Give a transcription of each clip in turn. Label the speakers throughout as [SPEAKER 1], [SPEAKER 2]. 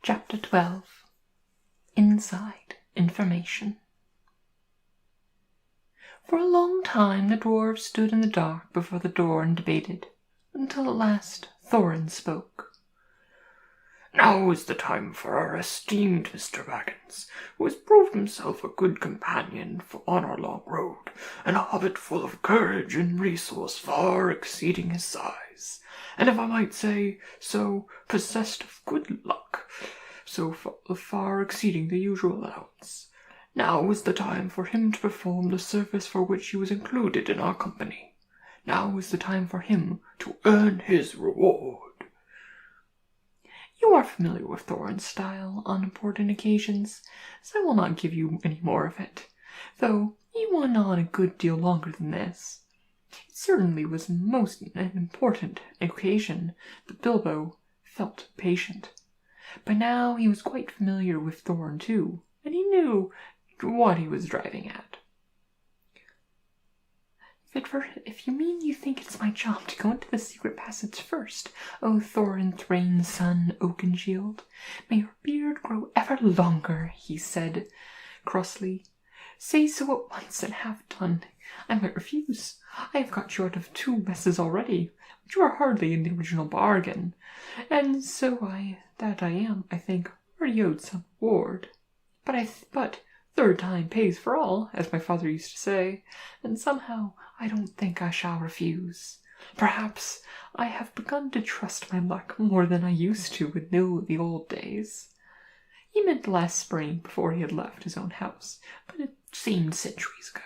[SPEAKER 1] Chapter 12. Inside Information. For a long time the dwarves stood in the dark before the door and debated, until at last Thorin spoke.
[SPEAKER 2] "Now is the time for our esteemed Mr. Baggins, who has proved himself a good companion on our long road, and a hobbit full of courage and resource far exceeding his size, and if I might say so, possessed of good luck, so far exceeding the usual allowance. Now is the time for him to perform the service for which he was included in our company. Now is the time for him to earn his reward."
[SPEAKER 1] You are familiar with Thorin's style on important occasions, so I will not give you any more of it, though he went on a good deal longer than this. It certainly was most an important occasion that Bilbo felt patient. By now he was quite familiar with Thorin too, and he knew what he was driving at. If you mean you think it's my job to go into the secret passage first, O Thorin Thrain's son, Oakenshield, may your beard grow ever longer, he said crossly. Say so at once and have done. I might refuse. I have got you out of 2 messes already, which were hardly in the original bargain, and so I am, I think, already owed some reward. But 3rd time pays for all, as my father used to say, and somehow I don't think I shall refuse. Perhaps I have begun to trust my luck more than I used to in the old days. He meant last spring before he had left his own house, but it seemed centuries ago.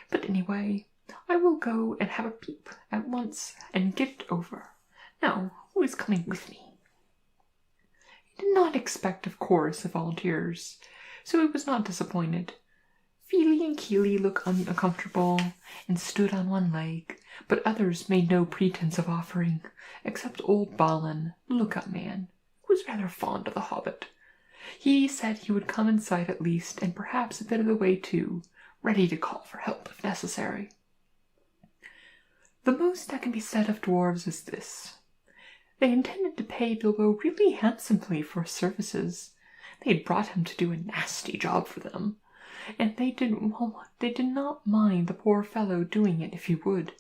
[SPEAKER 1] But anyway, I will go and have a peep at once and get it over. Now, who is coming with me? He did not expect a chorus of volunteers, so he was not disappointed. Feely and Keely looked uncomfortable and stood on one leg, but others made no pretense of offering, except old Balin, the lookout man, who was rather fond of the Hobbit. He said he would come inside at least, and perhaps a bit of the way too, ready to call for help if necessary. The most that can be said of dwarves is this. They intended to pay Bilbo really handsomely for his services. They had brought him to do a nasty job for them, and they did not mind the poor fellow doing it if he would,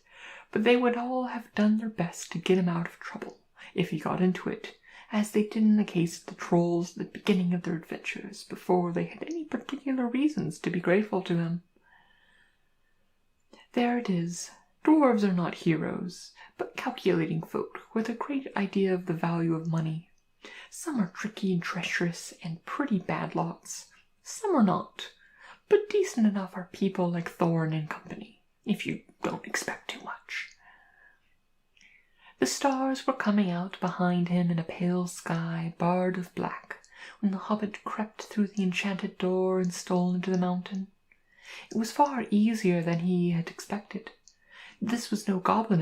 [SPEAKER 1] but they would all have done their best to get him out of trouble if he got into it, as they did in the case of the trolls at the beginning of their adventures, before they had any particular reasons to be grateful to him. There it is. Dwarves are not heroes, but calculating folk with a great idea of the value of money. Some are tricky and treacherous and pretty bad lots. Some are not, but decent enough are people like Thorin and company, if you don't expect too much. The stars were coming out behind him in a pale sky barred with black when the hobbit crept through the enchanted door and stole into the mountain. It was far easier than he had expected. This was no goblin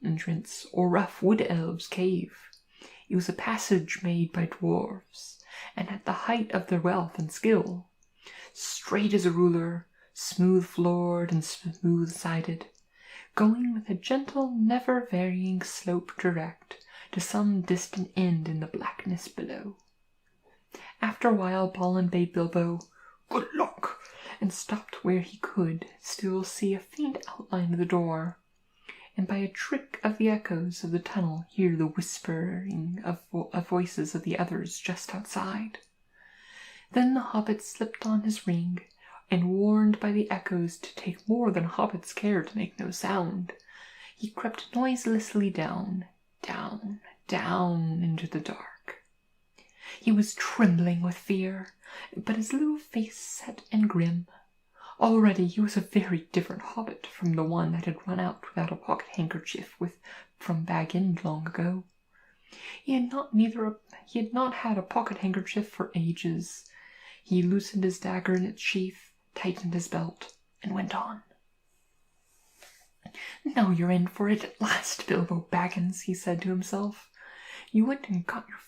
[SPEAKER 1] entrance or rough wood elves' cave. It was a passage made by dwarves, and at the height of their wealth and skill. Straight as a ruler, smooth-floored and smooth-sided, going with a gentle, never-varying slope direct to some distant end in the blackness below. After a while Balin bade Bilbo "Good luck," and stopped where he could still see a faint outline of the door, and by a trick of the echoes of the tunnel hear the whispering of voices of the others just outside. Then the hobbit slipped on his ring, and warned by the echoes to take more than hobbits care to make no sound, he crept noiselessly down into the dark. He was trembling with fear, but his little face set and grim. Already he was a very different hobbit from the one that had run out without a pocket handkerchief from Bag End long ago. He had not had a pocket handkerchief for ages. He loosened his dagger in its sheath, tightened his belt, and went on. "Now you're in for it at last, Bilbo Baggins," he said to himself. "You went and put your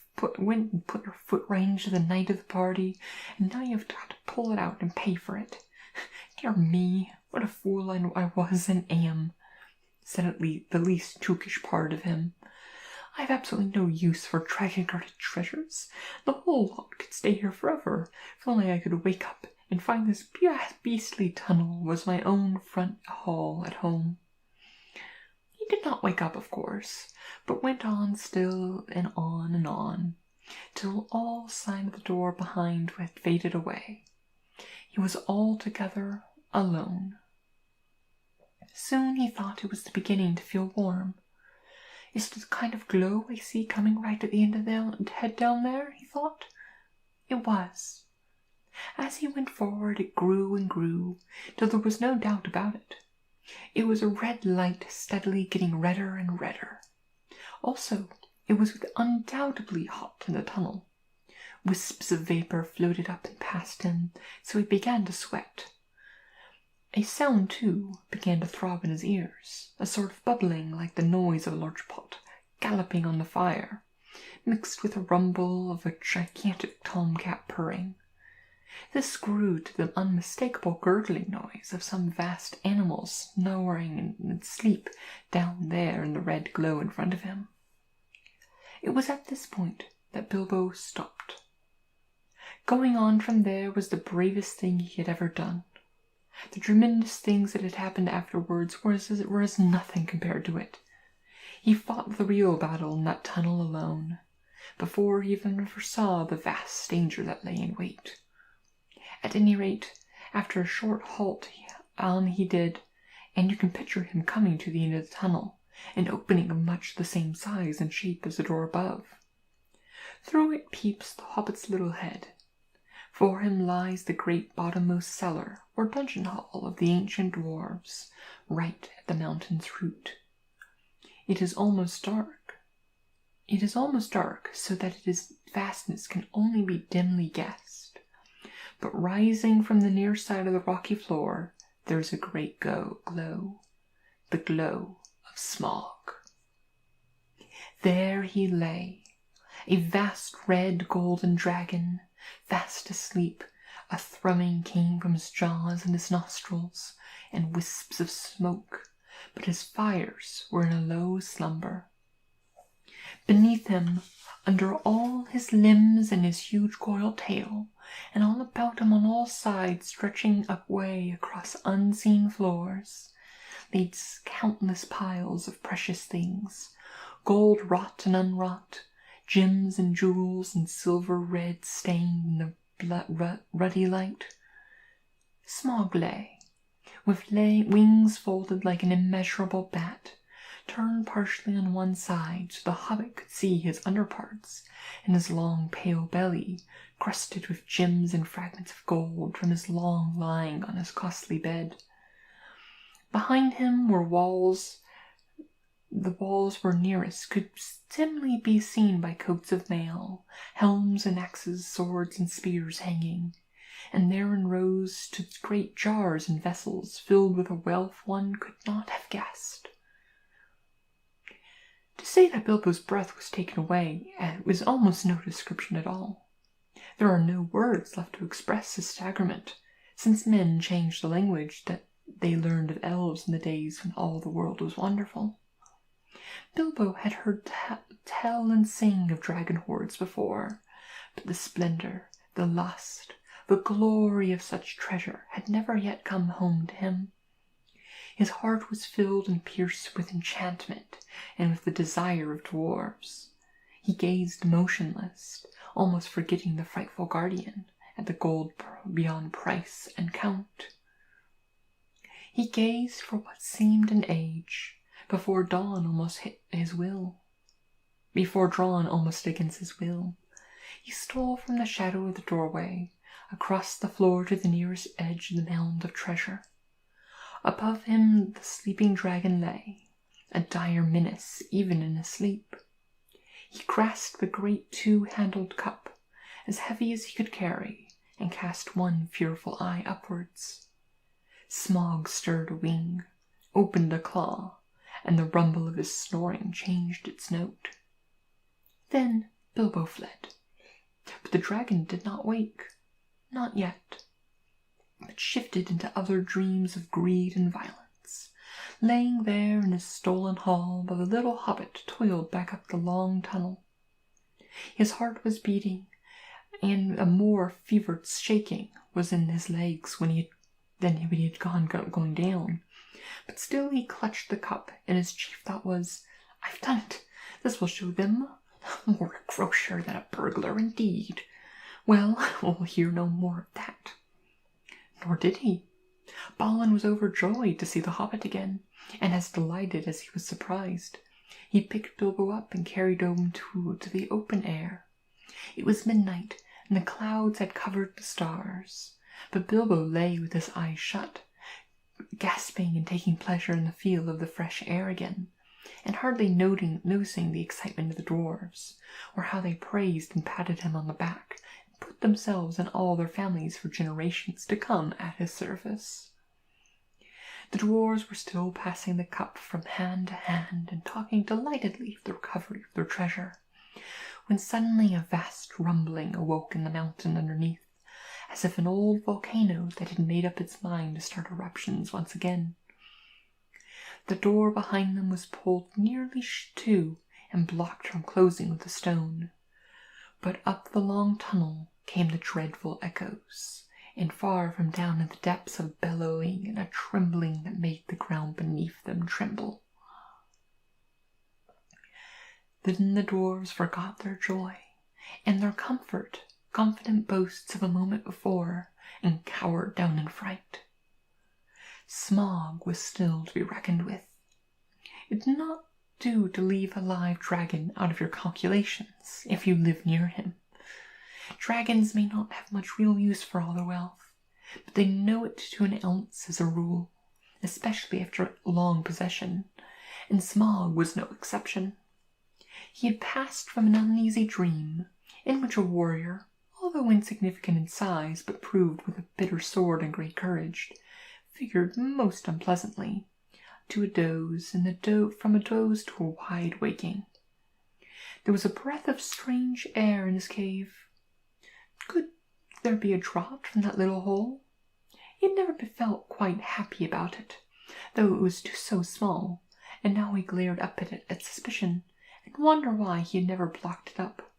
[SPEAKER 1] foot range the night of the party, and now you've got to pull it out and pay for it. Dear me, what a fool I was and am," said the least tookish part of him. I've absolutely no use for dragon-guarded treasures. The whole lot could stay here forever, if only I could wake up and find this beastly tunnel was my own front hall at home. He did not wake up, of course, but went on still and on, till all sign of the door behind had faded away. He was altogether alone. Soon he thought it was beginning to feel warm. Is it the kind of glow I see coming right at the end of the head down there? He thought. It was. As he went forward, it grew and grew, till there was no doubt about it. It was a red light steadily getting redder and redder. Also, it was undoubtedly hot in the tunnel. Wisps of vapor floated up and past him, so he began to sweat. A sound, too, began to throb in his ears, a sort of bubbling like the noise of a large pot galloping on the fire, mixed with a rumble of a gigantic tomcat purring. This grew to the unmistakable gurgling noise of some vast animal snoring in sleep down there in the red glow in front of him. It was at this point that Bilbo stopped. Going on from there was the bravest thing he had ever done. The tremendous things that had happened afterwards were as nothing compared to it. He fought the real battle in that tunnel alone, before he even foresaw the vast danger that lay in wait. At any rate, after a short halt he did, and you can picture him coming to the end of the tunnel, an opening of much the same size and shape as the door above. Through it peeps the hobbit's little head. For him lies the great bottommost cellar or dungeon hall of the ancient dwarves, right at the mountain's root. It is almost dark. So that its vastness can only be dimly guessed. But rising from the near side of the rocky floor, there is a great glow, the glow of Smaug. There he lay, a vast red golden dragon, fast asleep. A thrumming came from his jaws and his nostrils, and wisps of smoke, but his fires were in a low slumber. Beneath him, under all his limbs and his huge coiled tail, and all about him on all sides, stretching away across unseen floors, laid countless piles of precious things, gold wrought and unwrought, gems and jewels and silver red stained in the ruddy light. Smaug lay, with wings folded like an immeasurable bat, turned partially on one side so the hobbit could see his underparts, and his long pale belly, crusted with gems and fragments of gold from his long lying on his costly bed. Behind him were walls. The walls were nearest could dimly be seen by coats of mail, helms and axes, swords and spears hanging, and therein rows stood great jars and vessels filled with a wealth one could not have guessed. To say that Bilbo's breath was taken away was almost no description at all. There are no words left to express his staggerment, since men changed the language that they learned of elves in the days when all the world was wonderful. Bilbo had heard tell and sing of dragon hoards before, but the splendor, the lust, the glory of such treasure had never yet come home to him. His heart was filled and pierced with enchantment and with the desire of dwarves. He gazed motionless, almost forgetting the frightful guardian, at the gold beyond price and count. He gazed for what seemed an age, before drawn almost against his will. He stole from the shadow of the doorway, across the floor to the nearest edge of the mound of treasure. Above him the sleeping dragon lay, a dire menace even in his sleep. He grasped the great two-handled cup, as heavy as he could carry, and cast one fearful eye upwards. Smaug stirred a wing, opened a claw, and the rumble of his snoring changed its note. Then Bilbo fled, but the dragon did not wake, not yet, but shifted into other dreams of greed and violence, Laying there in his stolen hall while the little hobbit toiled back up the long tunnel. His heart was beating, and a more fevered shaking was in his legs than he had going down. But still he clutched the cup, and his chief thought was, "I've done it. This will show them. More a grocer than a burglar, indeed. Well, we'll hear no more of that." Nor did he. Balin was overjoyed to see the hobbit again, and as delighted as he was surprised. He picked Bilbo up and carried him to the open air. It was midnight, and the clouds had covered the stars, but Bilbo lay with his eyes shut, gasping and taking pleasure in the feel of the fresh air again, and hardly noticing the excitement of the dwarves, or how they praised and patted him on the back, and put themselves and all their families for generations to come at his service. The dwarves were still passing the cup from hand to hand and talking delightedly of the recovery of their treasure, when suddenly a vast rumbling awoke in the mountain underneath, as if an old volcano that had made up its mind to start eruptions once again. The door behind them was pulled nearly to and blocked from closing with a stone. But up the long tunnel came the dreadful echoes, and far from down in the depths of bellowing and a trembling that made the ground beneath them tremble. Then the dwarves forgot their joy and their confident boasts of a moment before, and cowered down in fright. Smaug was still to be reckoned with. It did not do to leave a live dragon out of your calculations if you live near him. Dragons may not have much real use for all their wealth, but they know it to an ounce as a rule, especially after long possession, and Smaug was no exception. He had passed from an uneasy dream, in which a warrior, although insignificant in size but proved with a bitter sword and great courage, figured most unpleasantly, to a doze, and from a doze to a wide waking. There was a breath of strange air in his cave. Could there be a draught from that little hole? He had never felt quite happy about it, though it was so small, and now he glared up at it at suspicion, and wondered why he had never blocked it up.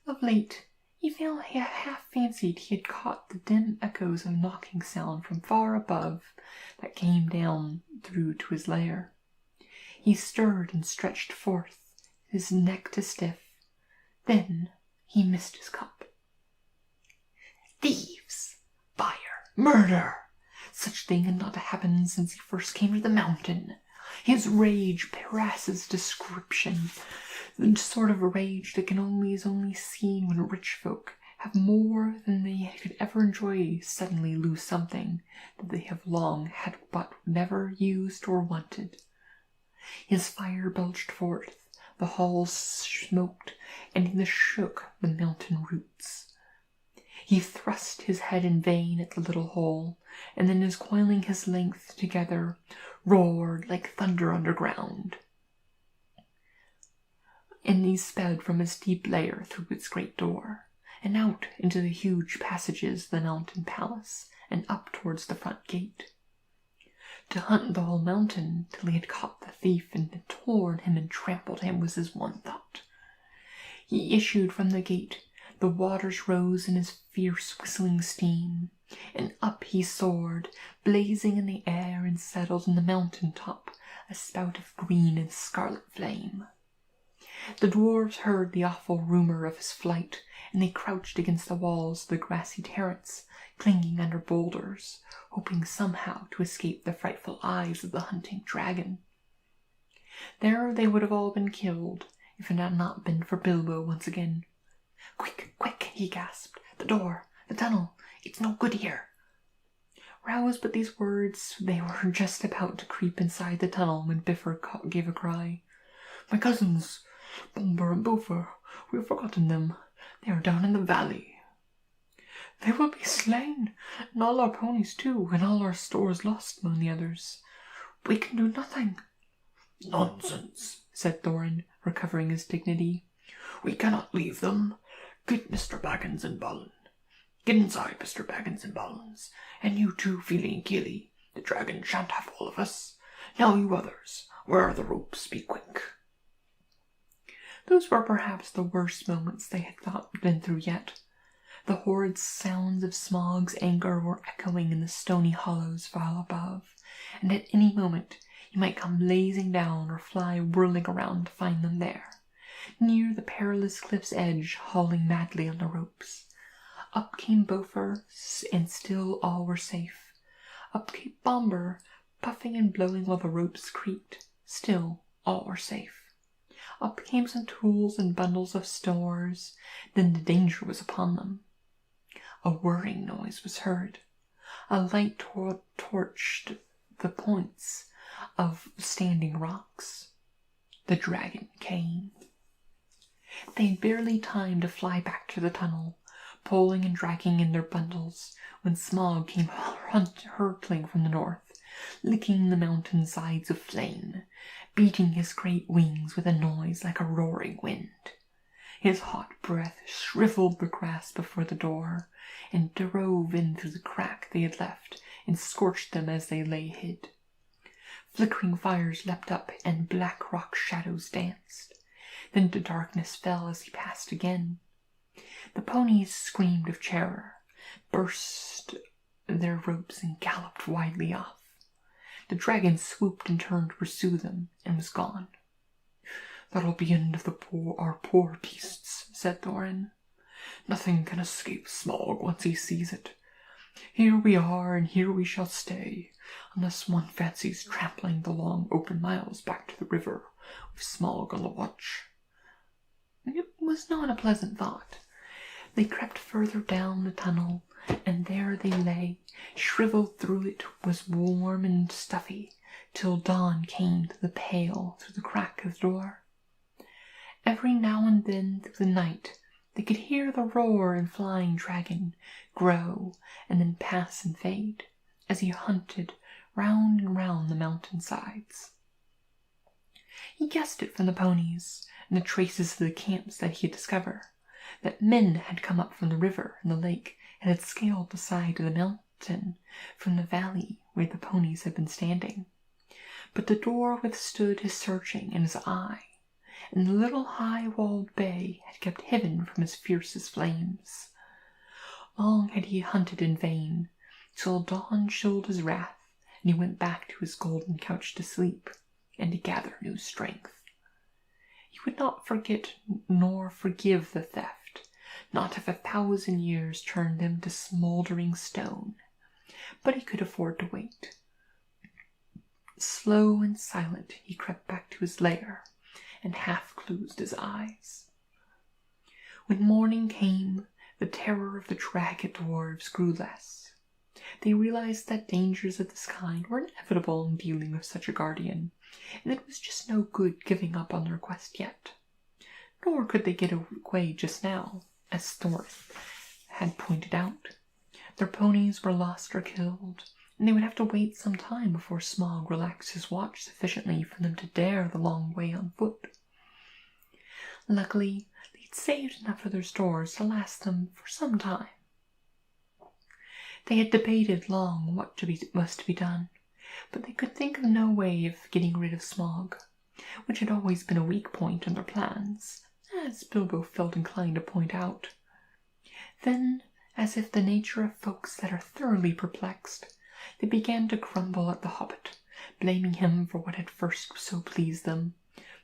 [SPEAKER 1] Of late, he half fancied he had caught the dim echoes of knocking sound from far above that came down through to his lair. He stirred and stretched forth, his neck to stiff. Then he missed his cup. Thieves! Fire! Murder! Such thing had not happened since he first came to the mountain. His rage passes description, the sort of rage that is only seen when rich folk have more than they could ever enjoy suddenly lose something that they have long had but never used or wanted. His fire belched forth, the halls smoked, and shook the mountain roots. He thrust his head in vain at the little hole, and then, as coiling his length together, roared like thunder underground. And he sped from his deep lair through its great door, and out into the huge passages of the mountain palace, and up towards the front gate. To hunt the whole mountain till he had caught the thief and torn him and trampled him was his one thought. He issued from the gate. The waters rose in his fierce whistling steam, and up he soared, blazing in the air, and settled in the mountain top, a spout of green and scarlet flame. The dwarves heard the awful rumour of his flight, and they crouched against the walls of the grassy terrace, clinging under boulders, hoping somehow to escape the frightful eyes of the hunting dragon. There they would have all been killed, if it had not been for Bilbo once again. "Quick, quick," he gasped. "The door, the tunnel, it's no good here." Roused by these words, they were just about to creep inside the tunnel when Bifur gave a cry. "My cousins, Bombur and Bofur, we have forgotten them. They are down in the valley." "They will be slain, and all our ponies too, and all our stores lost," moaned the others. "We can do nothing."
[SPEAKER 2] "Nonsense,"
[SPEAKER 1] said Thorin, recovering his dignity.
[SPEAKER 2] "We cannot leave them. Get Mr. Baggins and Balin. Get inside, Mr. Baggins and Balins, and you too, Feely and Keely. The dragon shan't have all of us. Now you others, where are the ropes? Be quick.
[SPEAKER 1] Those were perhaps the worst moments they had been through yet. The horrid sounds of Smaug's anger were echoing in the stony hollows far above, and at any moment he might come blazing down or fly whirling around to find them there, near the perilous cliff's edge, hauling madly on the ropes. Up came Beaufort, and still all were safe. Up came Bomber, puffing and blowing while the ropes creaked. Still all were safe. Up came some tools and bundles of stores. Then the danger was upon them. A whirring noise was heard. A light torched the points of standing rocks. The dragon came. They had barely time to fly back to the tunnel, pulling and dragging in their bundles, when Smaug came hurtling from the north, licking the mountain sides of flame, beating his great wings with a noise like a roaring wind. His hot breath shriveled the grass before the door, and drove in through the crack they had left, and scorched them as they lay hid. Flickering fires leapt up, and black rock shadows danced. Then the darkness fell as he passed again. The ponies screamed of terror, burst their ropes, and galloped widely off. The dragon swooped and turned to pursue them, and was gone.
[SPEAKER 2] "That'll be end of our poor beasts," said Thorin. "Nothing can escape Smaug once he sees it. Here we are, and here we shall stay, unless one fancies trampling the long open miles back to the river, with Smaug on the watch." It was not a pleasant thought. They crept further down the tunnel, and there they lay, shriveled through it, was warm and stuffy, till dawn came to the pale through the crack of the door. Every now and then through the night they could hear the roar and flying dragon grow and then pass and fade, as he hunted round and round the mountain sides. He guessed it from the ponies and the traces of the camps that he had discovered, that men had come up from the river and the lake and had scaled the side of the mountain from the valley where the ponies had been standing. But the door withstood his searching and his eye, and the little high-walled bay had kept hidden from his fiercest flames. Long had he hunted in vain, till dawn chilled his wrath, and he went back to his golden couch to sleep, and to gather new strength. He would not forget nor forgive the theft, not if 1,000 years turned them to smoldering stone, but he could afford to wait. Slow and silent he crept back to his lair, and half closed his eyes. When morning came, the terror of the dragon dwarves grew less. They realized that dangers of this kind were inevitable in dealing with such a guardian, and it was just no good giving up on their quest yet. Nor could they get away just now, as Thorin had pointed out. Their ponies were lost or killed, and they would have to wait some time before Smaug relaxed his watch sufficiently for them to dare the long way on foot. Luckily, they'd saved enough of their stores to last them for some time. They had debated long what was to be done, but they could think of no way of getting rid of Smaug, which had always been a weak point in their plans, as Bilbo felt inclined to point out. Then, as if the nature of folks that are thoroughly perplexed, they began to grumble at the Hobbit, blaming him for what had first so pleased them,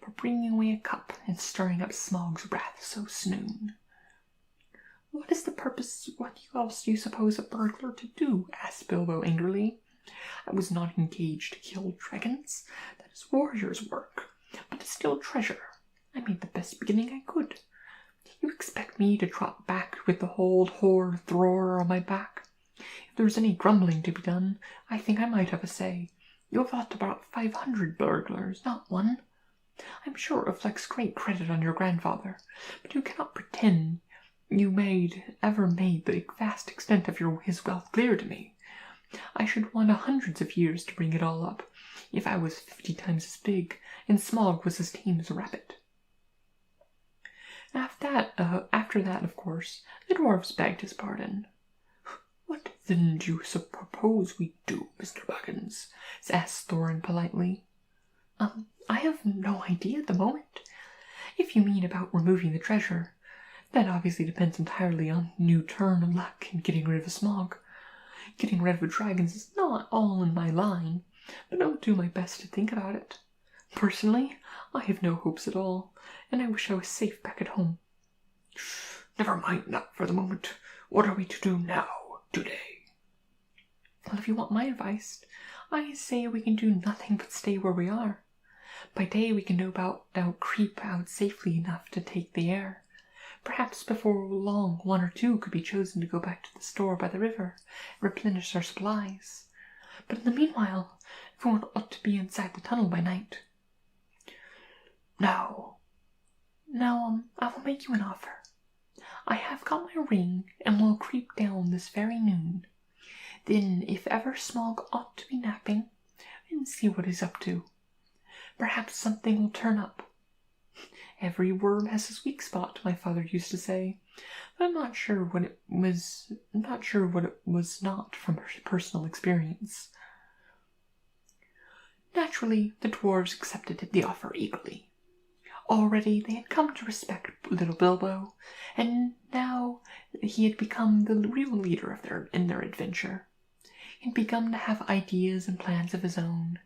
[SPEAKER 2] for bringing away a cup and stirring up Smaug's wrath so soon. "What is the purpose? What else do you suppose a burglar to do?" asked Bilbo angrily. "I was not engaged to kill dragons. That is warriors' work. But to steal treasure, I made the best beginning I could. You expect me to trot back with the whole hoard thrower on my back? If there's any grumbling to be done, I think I might have a say. You have thought about 500 burglars, not one. I'm sure it reflects great credit on your grandfather, but you cannot pretend you ever made the vast extent of his wealth clear to me. I should want hundreds of years to bring it all up, if I was 50 times as big, and Smaug was as tame as a rabbit." After that, of course, the dwarves begged his pardon. "What
[SPEAKER 1] Then do you suppose we do, Mr. Baggins? Asked Thorin politely. I have no idea at the moment. If you mean about removing the treasure, that obviously depends entirely on new turn of luck in getting rid of a Smaug. Getting rid of the dragons is not all in my line, but I'll do my best to think about it. Personally, I have no hopes at all, and I wish I was safe back at home.
[SPEAKER 2] Never mind that for the moment. What are we to do now, today?
[SPEAKER 1] Well, if you want my advice, I say we can do nothing but stay where we are. By day we can no doubt creep out safely enough to take the air. Perhaps before long 1 or 2 could be chosen to go back to the store by the river and replenish our supplies. But in the meanwhile, everyone ought to be inside the tunnel by night. Now, I will make you an offer. I have got my ring, and will creep down this very noon. Then, if ever Smaug ought to be napping, and see what he's up to. Perhaps something will turn up. Every worm has his weak spot, my father used to say, but I'm not sure what it was not from personal experience. Naturally, the dwarves accepted the offer eagerly. Already they had come to respect little Bilbo, and now he had become the real leader in their adventure. He had begun to have ideas and plans of his own.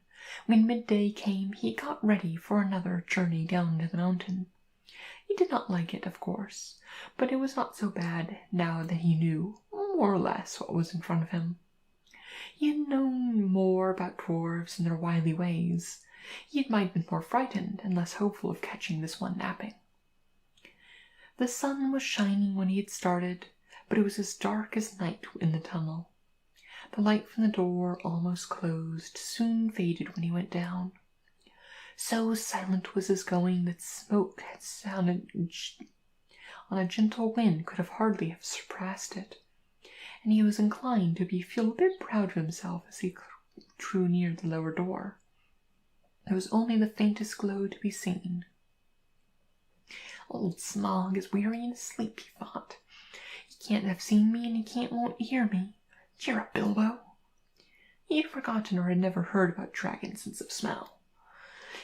[SPEAKER 1] When midday came, he got ready for another journey down to the mountain. He did not like it, of course, but it was not so bad now that he knew, more or less, what was in front of him. He had known more about dwarves and their wily ways. He might have been more frightened and less hopeful of catching this one napping. The sun was shining when he had started, but it was as dark as night in the tunnel. The light from the door, almost closed, soon faded when he went down. So silent was his going that smoke had sounded on a gentle wind could hardly have surpassed it, and he was inclined to feel a bit proud of himself as he drew near the lower door. There was only the faintest glow to be seen. Old Smaug is weary and asleep, he thought. He can't have seen me, and he won't hear me. Cheer up, Bilbo. He had forgotten or had never heard about dragons since of smell.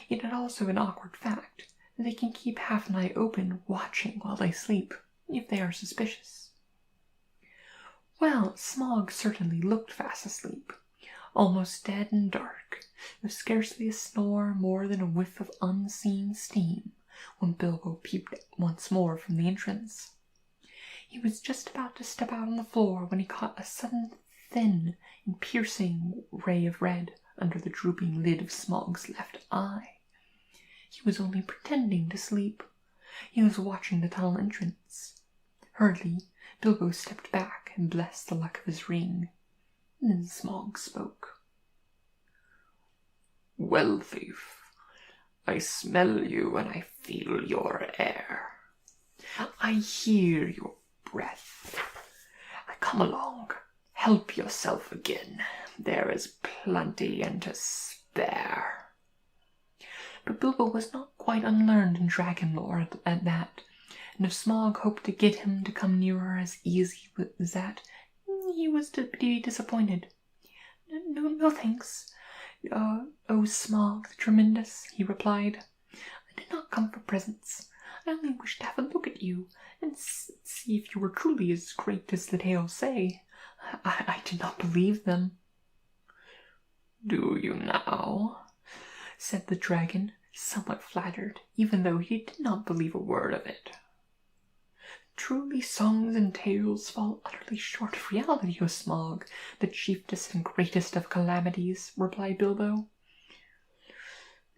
[SPEAKER 1] It had also an awkward fact that they can keep half an eye open, watching while they sleep, if they are suspicious. Well, Smaug certainly looked fast asleep, almost dead and dark, with scarcely a snore more than a whiff of unseen steam, when Bilbo peeped once more from the entrance. He was just about to step out on the floor when he caught a sudden thin and piercing ray of red under the drooping lid of Smaug's left eye. He was only pretending to sleep. He was watching the tunnel entrance. Hurriedly, Bilbo stepped back and blessed the luck of his ring. Then Smaug spoke.
[SPEAKER 2] Well, thief, I smell you and I feel your air. I hear your breath. Come along, help yourself again. There is plenty and to spare.
[SPEAKER 1] But Bilbo was not quite unlearned in dragon lore at that, and if Smaug hoped to get him to come nearer as easy as that, he was to be disappointed. No thanks. Oh, Smaug the Tremendous, he replied. I did not come for presents. I only wished to have a look at you, and see if you were truly as great as the tales say. I did not believe them.
[SPEAKER 2] Do you now?
[SPEAKER 1] Said the dragon, somewhat flattered, even though he did not believe a word of it. Truly songs and tales fall utterly short of reality, O Smaug, the chiefest and greatest of calamities, replied Bilbo.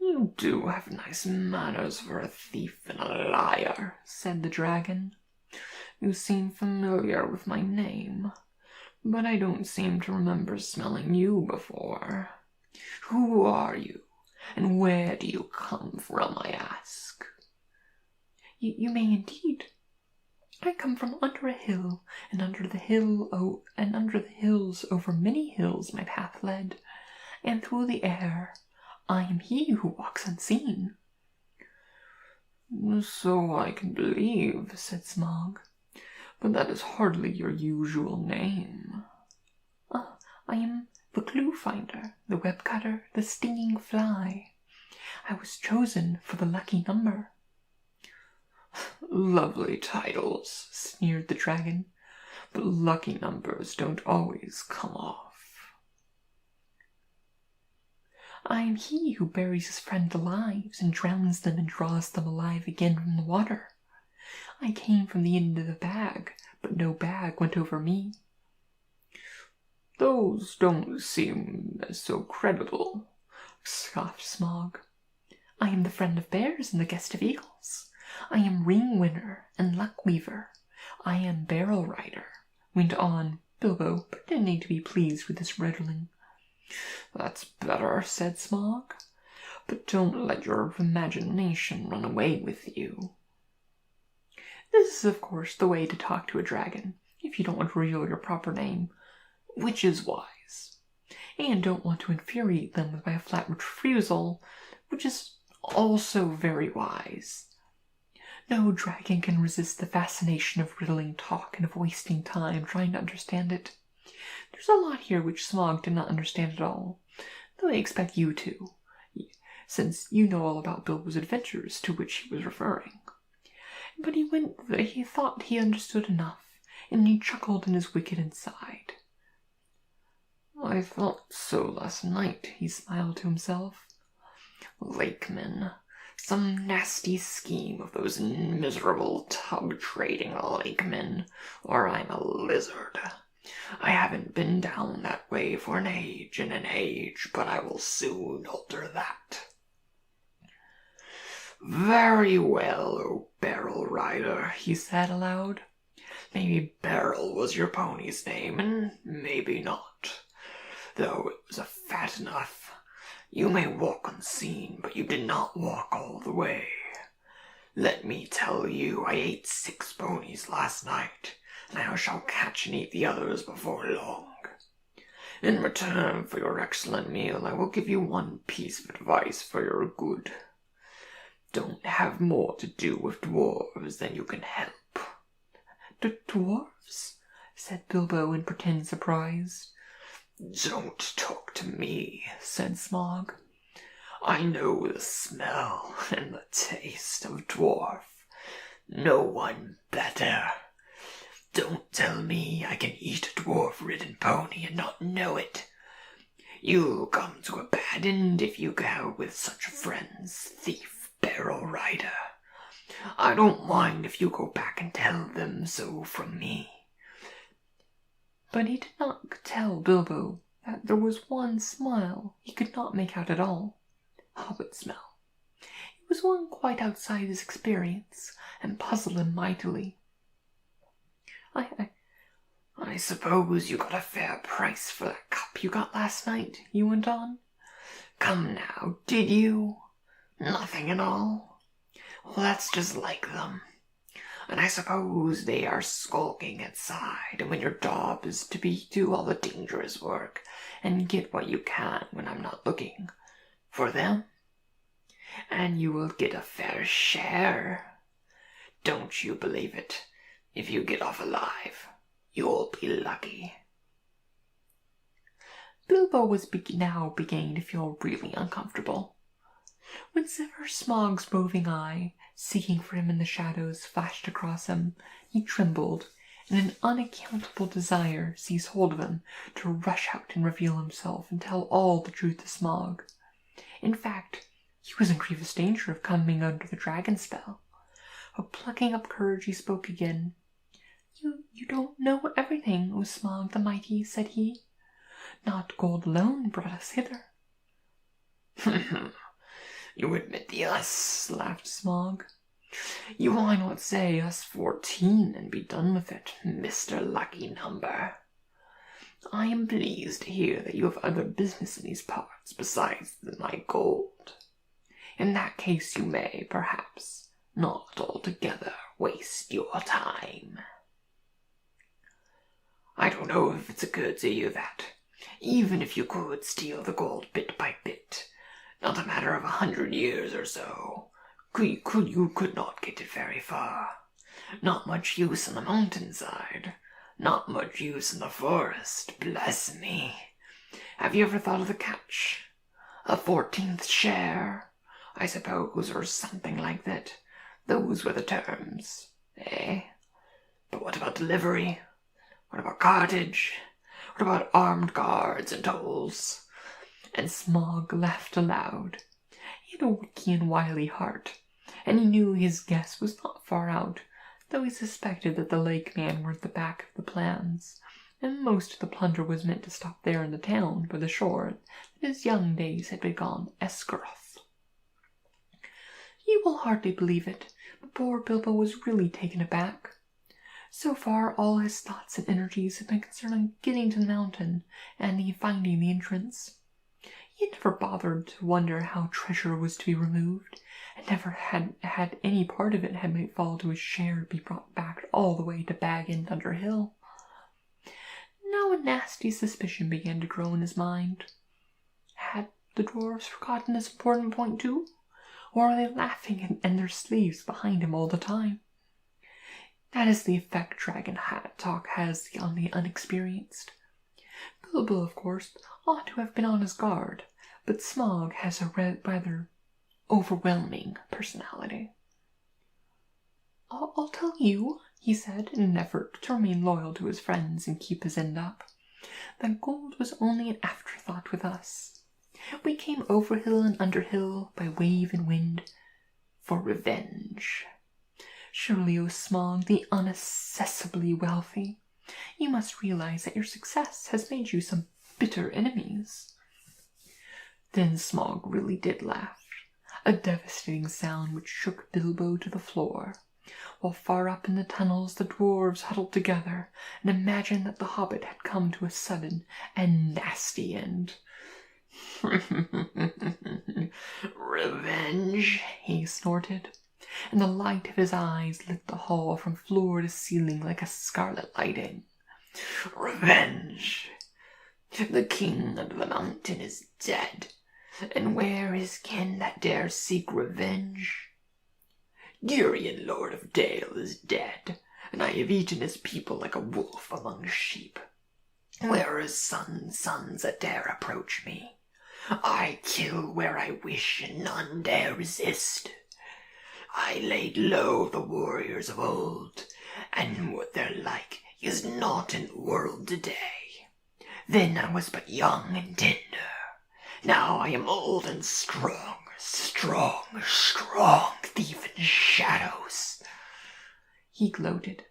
[SPEAKER 2] You do have nice manners for a thief and a liar, said the dragon. You seem familiar with my name, but I don't seem to remember smelling you before. Who are you, and where do you come from, I ask?
[SPEAKER 1] You may indeed. I come from under a hill, and under the hills over many hills my path led, and through the air. I am he who walks unseen.
[SPEAKER 2] So I can believe, said Smaug, but that is hardly your usual name.
[SPEAKER 1] I am the clue finder, the web cutter, the stinging fly. I was chosen for the lucky number."
[SPEAKER 2] "Lovely titles," sneered the dragon, "but lucky numbers don't always come off."
[SPEAKER 1] "I am he who buries his friend alive and drowns them and draws them alive again from the water. I came from the end of the bag, but no bag went over me."
[SPEAKER 2] "Those don't seem so credible,"
[SPEAKER 1] scoffed Smaug. "I am the friend of bears and the guest of eagles. I am ring winner and luck weaver. I am barrel rider," went on Bilbo, pretending to be pleased with his riddling.
[SPEAKER 2] "That's better," said Smaug, "but don't let your imagination run away with you."
[SPEAKER 1] This is, of course, the way to talk to a dragon, if you don't want to reveal your proper name, which is wise, and don't want to infuriate them by a flat refusal, which is also very wise. No dragon can resist the fascination of riddling talk and of wasting time trying to understand it. There's a lot here which Smaug did not understand at all, though I expect you to, since you know all about Bilbo's adventures to which he was referring. But he thought he understood enough, and he chuckled in his wicked inside.
[SPEAKER 2] "I thought so last night," he smiled to himself. "Lakemen. Some nasty scheme of those miserable tub-trading lakemen, or I'm a lizard. I haven't been down that way for an age and an age, but I will soon alter that. Very well, O Barrel Rider," he said aloud. "Maybe Barrel was your pony's name, and maybe not, though it was a fat enough. You may walk unseen, but you did not walk all the way. Let me tell you, I ate 6 ponies last night, and I shall catch and eat the others before long. In return for your excellent meal, I will give you one piece of advice for your good. Don't have more to do with dwarves than you can help."
[SPEAKER 1] "Dwarves?" said Bilbo in pretended surprise.
[SPEAKER 2] "Don't talk to me," said Smaug. "I know the smell and the taste of dwarf. No one better. Don't tell me I can eat a dwarf-ridden pony and not know it. You'll come to a bad end if you go with such friends, thief, barrel rider. I don't mind if you go back and tell them so from me."
[SPEAKER 1] But he did not tell Bilbo that there was one smile he could not make out at all. Hobbit smell. It was one quite outside his experience, and puzzled him mightily.
[SPEAKER 2] I suppose you got a fair price for that cup you got last night," he went on. "Come now, did you? Nothing at all? Well, that's just like them. And I suppose they are skulking outside, and when your job is to do all the dangerous work and get what you can when I'm not looking for them, and you will get a fair share. Don't you believe it? If you get off alive, you'll be lucky."
[SPEAKER 1] Bilbo was now beginning to feel really uncomfortable. Whenever Smaug's roving eye, seeking for him in the shadows, flashed across him, he trembled, and an unaccountable desire seized hold of him to rush out and reveal himself and tell all the truth to Smaug. In fact, he was in grievous danger of coming under the dragon spell. But plucking up courage, he spoke again. You don't know everything, O Smaug the Mighty," said he. "Not gold alone brought us hither."
[SPEAKER 2] "You admit the us," laughed Smaug. "You why not say us 14 and be done with it, Mr. Lucky Number? I am pleased to hear that you have other business in these parts besides my gold. In that case you may, perhaps, not altogether waste your time. I don't know if it's occurred to you that, even if you could steal the gold bit by bit, not a matter of 100 years or so, you could not get it very far. Not much use on the mountainside, not much use in the forest, bless me.
[SPEAKER 1] Have you ever thought of the catch? A 14th share, I suppose, or something like that. Those were the terms, eh? But what about delivery? What about cartage? What about armed guards and tolls?" And Smaug laughed aloud. He had a witty and wily heart, and he knew his guess was not far out, though he suspected that the lake men were at the back of the plans, and most of the plunder was meant to stop there in the town by the shore that his young days had begun Esgaroth. You will hardly believe it, but poor Bilbo was really taken aback. So far, all his thoughts and energies had been concerned on getting to the mountain and finding the entrance. He had never bothered to wonder how treasure was to be removed, and never had any part of it had might fall to his share be brought back all the way to Bag End Under Hill. Now a nasty suspicion began to grow in his mind. Had the dwarves forgotten this important point too? Or were they laughing in their sleeves behind him all the time? That is the effect dragon talk has on the unexperienced. Bilbo, of course, ought to have been on his guard, but Smaug has a rather overwhelming personality. I'll tell you," he said, in an effort to remain loyal to his friends and keep his end up, "that gold was only an afterthought with us. We came over hill and under hill, by wave and wind, for revenge. Surely, O Smaug, the unaccessibly wealthy, you must realize that your success has made you some bitter enemies." Then Smaug really did laugh, a devastating sound which shook Bilbo to the floor, while far up in the tunnels the dwarves huddled together and imagined that the Hobbit had come to a sudden and nasty end. "Revenge," he snorted, and the light of his eyes lit the hall from floor to ceiling like a scarlet lighting. "Revenge! The king of the mountain is dead, and where is kin that dare seek revenge? Girion, Lord of Dale, is dead, and I have eaten his people like a wolf among sheep. Where are his sons that dare approach me? I kill where I wish, and none dare resist. I laid low the warriors of old, and what they're like is not in the world today. Then I was but young and tender. Now I am old and strong, thief in shadows." He gloated.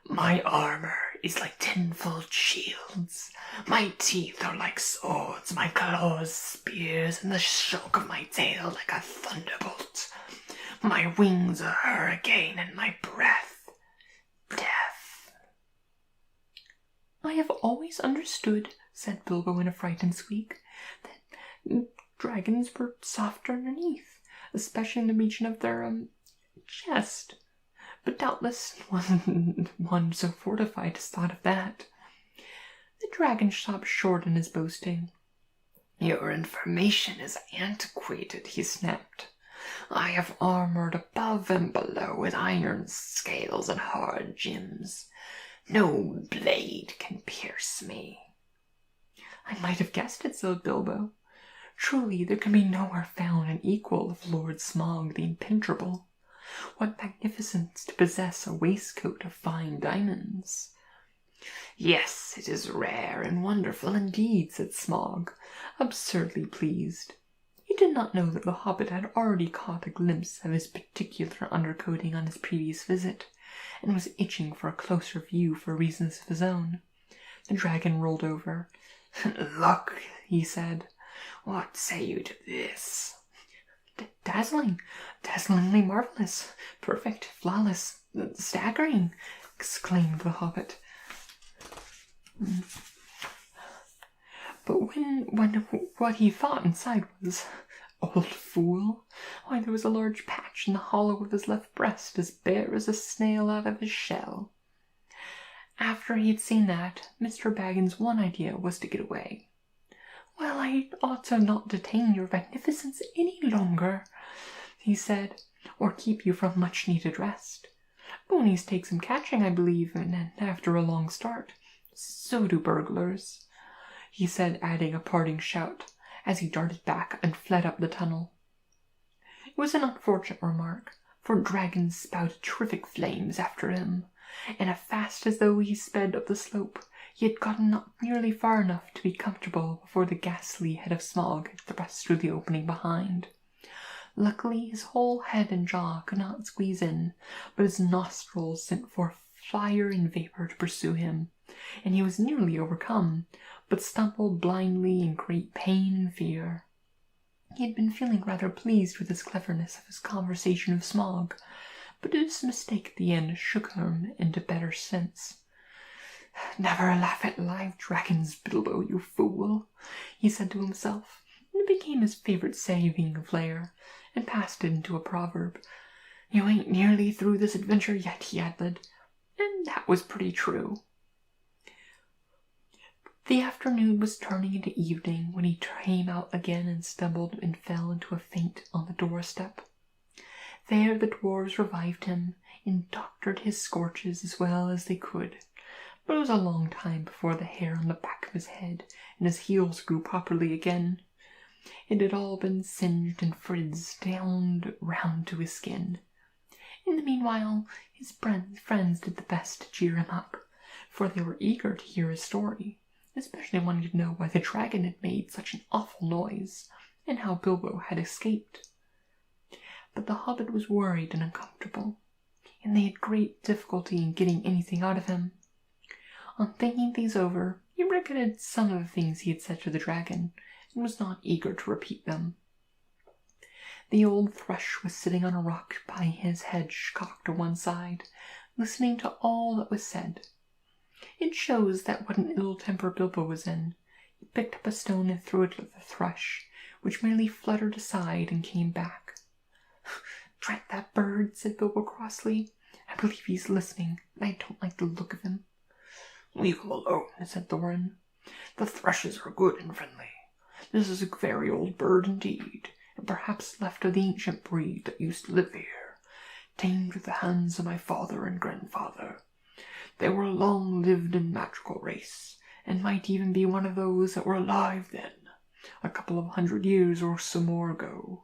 [SPEAKER 1] "My armor is like tenfold shields. My teeth are like swords, my claws spears, and the shock of my tail like a thunderbolt. My wings a hurricane, and my breath death." "I have always understood," said Bilbo in a frightened squeak, "that dragons were softer underneath, especially in the region of their chest. But doubtless wasn't one so fortified as thought of that." The dragon stopped short in his boasting. "Your information is antiquated," he snapped. "I have armored above and below with iron scales and hard gems. No blade can pierce me." "I might have guessed it," said Bilbo. "Truly, there can be nowhere found an equal of Lord Smaug the Impenetrable. What magnificence to possess a waistcoat of fine diamonds!" "Yes, it is rare and wonderful indeed," said Smaug, absurdly pleased. He did not know that the Hobbit had already caught a glimpse of his particular undercoating on his previous visit, and was itching for a closer view for reasons of his own. The dragon rolled over. "Look," he said. "What say you to this?" Dazzlingly marvelous, perfect, flawless, staggering," exclaimed the Hobbit. But when what he thought inside was, "Old fool," why, there was a large patch in the hollow of his left breast, as bare as a snail out of his shell. After he had seen that, Mr. Baggin's one idea was to get away. "Well, I ought to not detain your magnificence any longer," he said, "or keep you from much-needed rest. Ponies take some catching, I believe, and after a long start. So do burglars. he said, adding a parting shout, as he darted back and fled up the tunnel. It was an unfortunate remark, for dragons spouted terrific flames after him, and as fast as though he sped up the slope, he had gotten not nearly far enough to be comfortable before the ghastly head of Smaug had thrust through the opening behind. Luckily, his whole head and jaw could not squeeze in, but his nostrils sent forth fire and vapor to pursue him, and he was nearly overcome, but stumbled blindly in great pain and fear. He had been feeling rather pleased with his cleverness of his conversation with Smaug, but his mistake at the end shook him into better sense. "Never laugh at live dragons, Bilbo, you fool," he said to himself, and it became his favourite saying of later, and passed it into a proverb. "You ain't nearly through this adventure yet," he added, and that was pretty true. The afternoon was turning into evening when he came out again and stumbled and fell into a faint on the doorstep. There the dwarves revived him and doctored his scorches as well as they could, but it was a long time before the hair on the back of his head and his heels grew properly again. It had all been singed and frizzed down round to his skin. In the meanwhile, his friends did the best to cheer him up, for they were eager to hear his story, especially wanting to know why the dragon had made such an awful noise, and how Bilbo had escaped. But the hobbit was worried and uncomfortable, and they had great difficulty in getting anything out of him. On thinking these over, he recollected some of the things he had said to the dragon, and was not eager to repeat them. The old thrush was sitting on a rock by his head cocked to one side, listening to all that was said. It shows that what an ill temper Bilbo was in. He picked up a stone and threw it at the thrush, which merely fluttered aside and came back. "Drat that bird," said Bilbo crossly. "I believe he's listening, and I don't like the look of him."
[SPEAKER 2] "Leave him alone," said Thorin. "The thrushes are good and friendly. This is a very old bird indeed, and perhaps left of the ancient breed that used to live here, tamed with the hands of my father and grandfather. They were a long-lived and magical race, and might even be one of those that were alive then, a couple of 100 years or so more ago.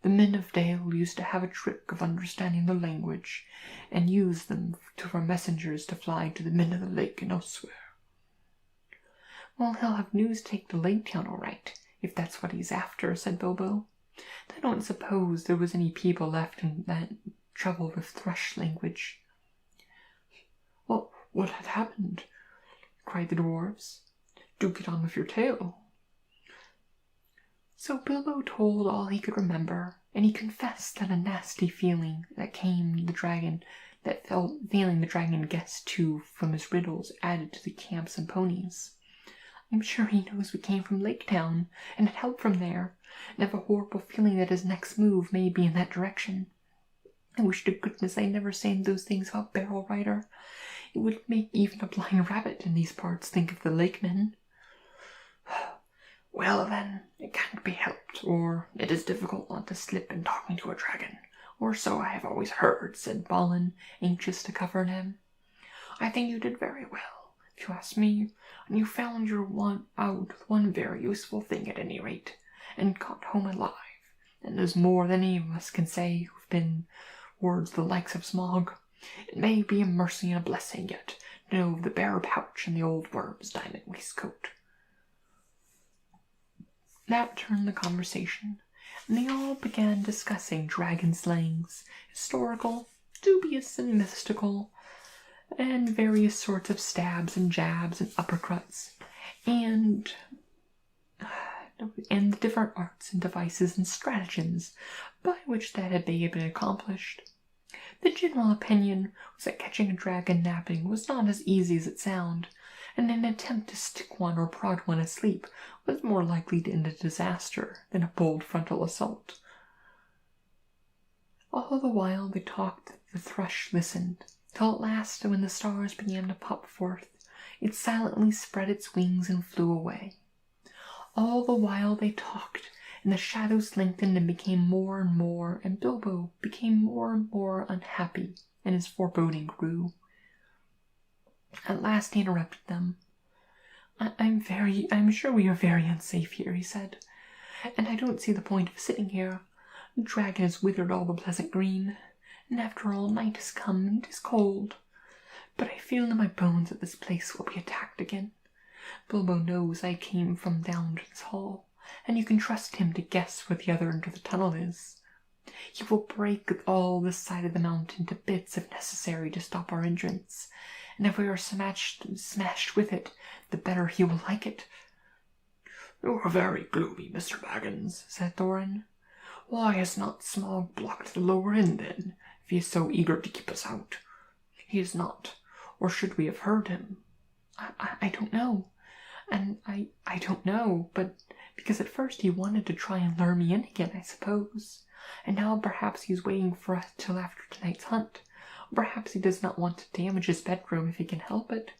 [SPEAKER 2] The men of Dale used to have a trick of understanding the language, and used them for messengers to fly to the men of the lake and elsewhere." "Well, he'll have news to take to Lake Town all right, if that's what he's after," said Bilbo. "I don't suppose there was any people left in that trouble with thrush language." "Well, what had happened?" cried the dwarves. "Do get on with your tale."
[SPEAKER 1] So Bilbo told all he could remember, and he confessed that a nasty feeling feeling the dragon guessed too from his riddles added to the camps and ponies. "I'm sure he knows we came from Lake Town, and had help from there, and have a horrible feeling that his next move may be in that direction. I wish to goodness I never said those things about Barrel Rider. It would make even a blind rabbit in these parts think of the lakemen."
[SPEAKER 2] "Well, then, it can't be helped, or it is difficult not to slip in talking to a dragon, or so I have always heard," said Balin, anxious to comfort him. "I think you did very well, if you ask me, and you found out one very useful thing at any rate, and got home alive, and there's more than any of us can say who've been towards the likes of Smaug. It may be a mercy and a blessing yet to know of the bear pouch and the old worm's diamond waistcoat."
[SPEAKER 1] That turned the conversation, and they all began discussing dragon slayings, historical, dubious and mystical, and various sorts of stabs and jabs and uppercuts, and the different arts and devices and stratagems by which that had been accomplished. The general opinion was that catching a dragon napping was not as easy as it sounded, and an attempt to stick one or prod one asleep was more likely to end in disaster than a bold frontal assault. All the while they talked, the thrush listened, till at last, when the stars began to pop forth, it silently spread its wings and flew away. All the while they talked, and the shadows lengthened and became more and more, and Bilbo became more and more unhappy, and his foreboding grew. At last he interrupted them. I'm sure we are very unsafe here, he said. And I don't see the point of sitting here. The dragon has withered all the pleasant green, and after all, night has come and it is cold. But I feel in my bones that this place will be attacked again. Bilbo knows I came from down to this hall, and you can trust him to guess where the other end of the tunnel is. He will break all this side of the mountain to bits if necessary to stop our entrance, and if we are smashed with it, the better he will like it.
[SPEAKER 2] You are very gloomy, Mr. Baggins,
[SPEAKER 1] said Thorin.
[SPEAKER 2] Why has not Smaug blocked the lower end, then, if he is so eager to keep us out?
[SPEAKER 1] He is not, or should we have heard him? I don't know. And I don't know, but because at first he wanted to try and lure me in again, I suppose. And now perhaps he's waiting for us till after tonight's hunt. Or perhaps he does not want to damage his bedroom if he can help it.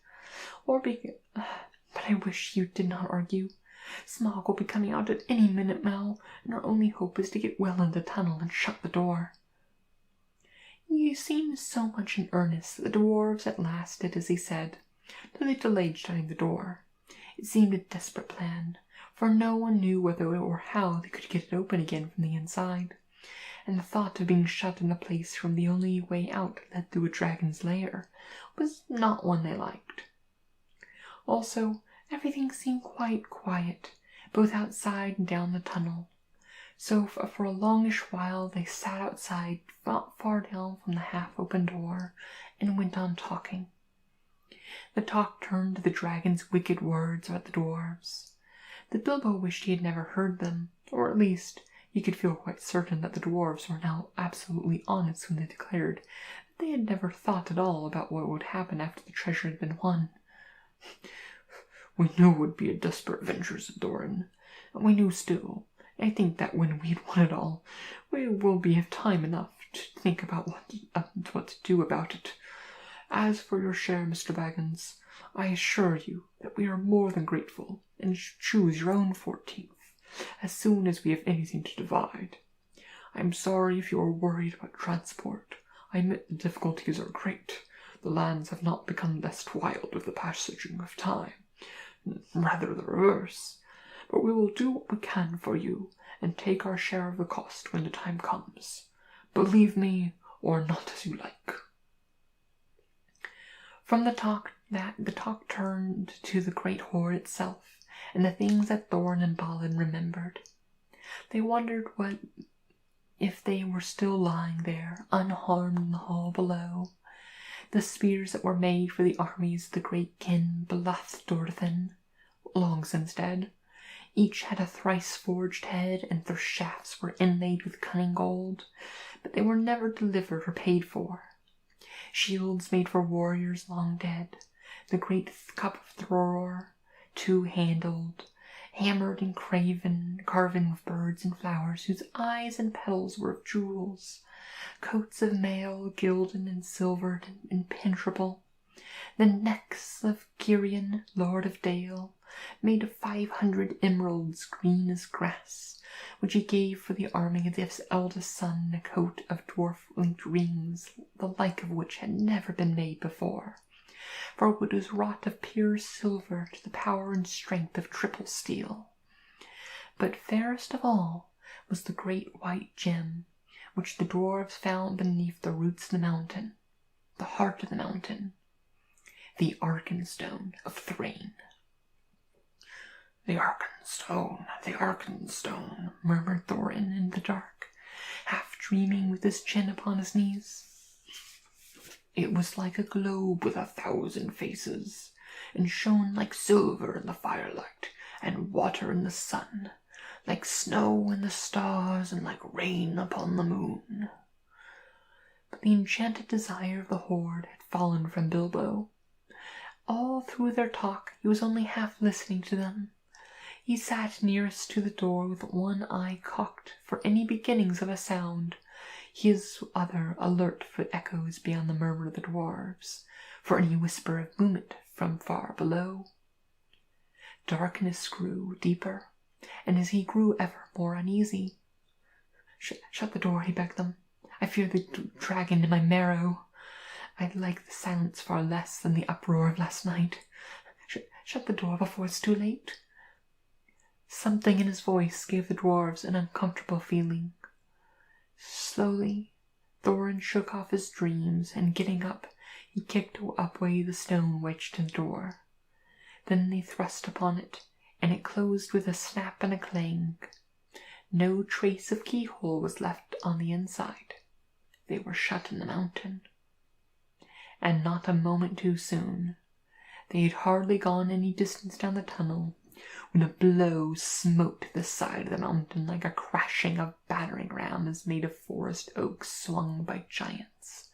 [SPEAKER 1] But I wish you did not argue. Smaug will be coming out at any minute now, and our only hope is to get well in the tunnel and shut the door. You seemed so much in earnest that the dwarves at last did as he said, though they delayed shutting the door. It seemed a desperate plan, for no one knew whether or how they could get it open again from the inside, and the thought of being shut in a place from the only way out led through a dragon's lair was not one they liked. Also, everything seemed quite quiet, both outside and down the tunnel. So for a longish while they sat outside, not far down from the half-open door, and went on talking. The talk turned to the dragon's wicked words about the dwarves. The Bilbo wished he had never heard them, or at least he could feel quite certain that the dwarves were now absolutely honest when they declared that they had never thought at all about what would happen after the treasure had been won.
[SPEAKER 2] We knew it would be a desperate venture, said Thorin, and we knew still. I think that when we had won it all, we will have time enough to think about what to do about it. As for your share, Mr. Baggins, I assure you that we are more than grateful, and choose your own 14th, as soon as we have anything to divide. I am sorry if you are worried about transport. I admit the difficulties are great. The lands have not become less wild with the passaging of time. Rather the reverse. But we will do what we can for you, and take our share of the cost when the time comes. Believe me, or not as you like.
[SPEAKER 1] From the talk turned to the great hoard itself, and the things that Thorin and Balin remembered. They wondered if they were still lying there, unharmed in the hall below. The spears that were made for the armies of the great kin Belothdorthin, long since dead. Each had a thrice-forged head, and their shafts were inlaid with cunning gold, but they were never delivered or paid for. Shields made for warriors long dead, the great cup of Thror, two-handled, hammered and carven with birds and flowers, whose eyes and petals were of jewels, coats of mail gilded and silvered and impenetrable, the necks of Girion, lord of Dale, made of 500 emeralds green as grass, which he gave for the arming of his eldest son, a coat of dwarf-linked rings, the like of which had never been made before, for it was wrought of pure silver to the power and strength of triple steel. But fairest of all was the great white gem, which the dwarves found beneath the roots of the mountain, the heart of the mountain, the Arkenstone of Thrain.
[SPEAKER 2] The Arkenstone,
[SPEAKER 1] murmured Thorin in the dark, half dreaming with his chin upon his knees.
[SPEAKER 2] It was like a globe with 1,000 faces, and shone like silver in the firelight, and water in the sun, like snow in the stars, and like rain upon the moon.
[SPEAKER 1] But the enchanted desire of the horde had fallen from Bilbo. All through their talk he was only half listening to them. He sat nearest to the door with one eye cocked for any beginnings of a sound, his other alert for echoes beyond the murmur of the dwarves, for any whisper of movement from far below. Darkness grew deeper, and as he grew ever more uneasy, Shut the door, he begged them. I fear the dragon in my marrow. I like the silence far less than the uproar of last night. Shut the door before it's too late." Something in his voice gave the dwarves an uncomfortable feeling. Slowly, Thorin shook off his dreams, and getting up, he kicked away the stone wedged in the door. Then they thrust upon it, and it closed with a snap and a clang. No trace of keyhole was left on the inside. They were shut in the mountain. And not a moment too soon. They had hardly gone any distance down the tunnel when a blow smote the side of the mountain like a crashing of battering rams made of forest oaks swung by giants.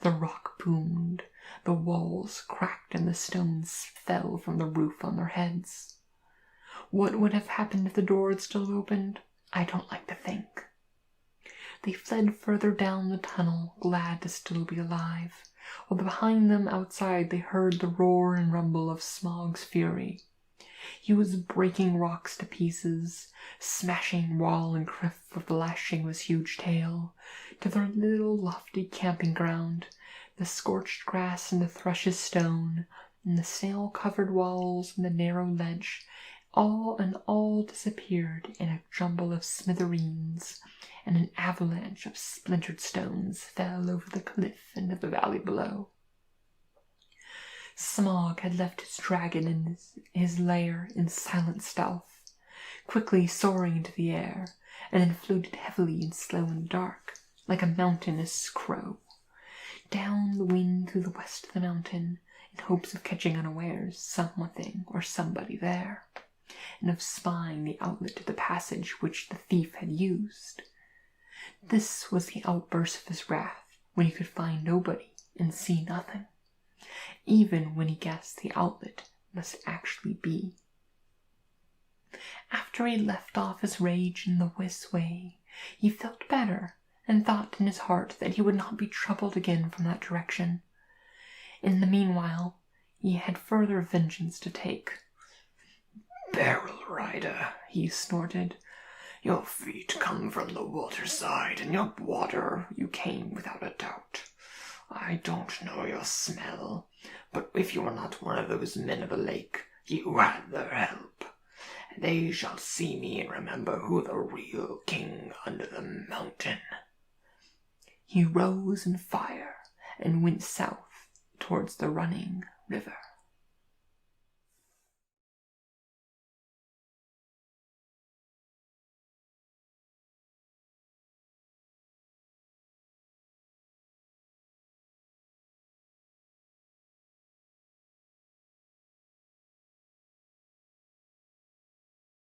[SPEAKER 1] The rock boomed, the walls cracked, and the stones fell from the roof on their heads. What would have happened if the door had still opened? I don't like to think. They fled further down the tunnel, glad to still be alive, while behind them outside they heard the roar and rumble of Smaug's fury. He was breaking rocks to pieces, smashing wall and cliff with lashing his huge tail, to their little lofty camping ground, the scorched grass and the thrush's stone, and the snail-covered walls and the narrow ledge, all disappeared in a jumble of smithereens, and an avalanche of splintered stones fell over the cliff into the valley below. Smaug had left his dragon in his lair in silent stealth, quickly soaring into the air, and then floated heavily and slow in the dark, like a mountainous crow, down the wind through the west of the mountain, in hopes of catching unawares something or somebody there, and of spying the outlet to the passage which the thief had used. This was the outburst of his wrath, when he could find nobody and see nothing, even when he guessed the outlet must actually be. After he left off his rage in this way, he felt better, and thought in his heart that he would not be troubled again from that direction. In the meanwhile, he had further vengeance to take.
[SPEAKER 2] "Barrel rider," he snorted, "your feet come from the waterside, and your water you came without a doubt. I don't know your smell, but if you are not one of those men of the lake, you had their help. They shall see me and remember who the real king under the mountain." He rose in fire and went south towards the running river.